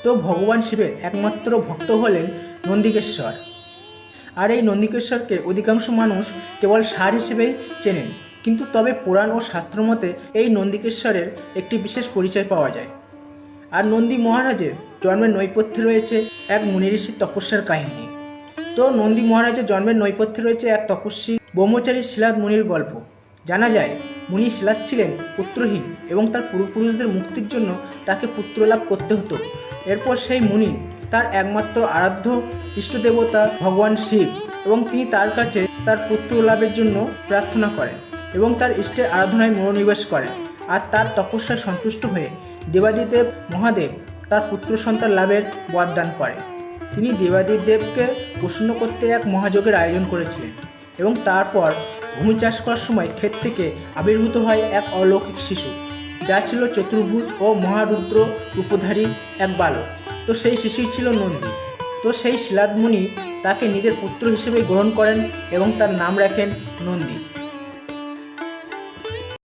তো ভগবান শিবের একমাত্র ভক্ত হলেন নন্দিকেশ্বর। আর এই নন্দিকেশ্বরকে অধিকাংশ মানুষ কেবল ষাঁড় হিসেবেই চেনেন, কিন্তু তবে পুরাণ ও শাস্ত্র মতে এই নন্দিকেশ্বরের একটি বিশেষ পরিচয় পাওয়া যায়। আর নন্দী মহারাজের জন্মের নৈপথ্যে রয়েছে এক মুনি ঋষির তপস্যার কাহিনী। তো নন্দী মহারাজের জন্মের নৈপথ্যে রয়েছে এক তপস্বী ব্রহ্মচারী শিলাদ মুনির গল্প। জানা যায় মুনি শিলাদ ছিলেন পুত্রহীন এবং তার পূর্বপুরুষদের মুক্তির জন্য তাকে পুত্র লাভ করতে হতো। এরপর সেই মুনি তার একমাত্র আরাধ্য ইষ্টদেবতা ভগবান শিব এবং তিনি তার কাছে তার পুত্র লাভের জন্য প্রার্থনা করেন এবং তার ইষ্টের আরাধনায় মনোনিবেশ করেন। আর তার তপস্যায় সন্তুষ্ট হয়ে দেবাদিদেব মহাদেব তার পুত্র সন্তান লাভের বরদান করেন। তিনি দেবাদিদেবকে প্রসন্ন করতে এক মহাযজ্ঞের আয়োজন করেছিলেন এবং তারপর ভূমি চাষ করার সময় ক্ষেত থেকে আবির্ভূত হয় এক অলৌকিক শিশু, যা ছিল চতুর্ভুজ ও মহারুদ্র রূপধারী এক বালক। তো সেই শিশুই ছিল নন্দী। তো সেই শিলাদ মুনি তাকে নিজের পুত্র হিসেবে গ্রহণ করেন এবং তার নাম রাখেন নন্দী।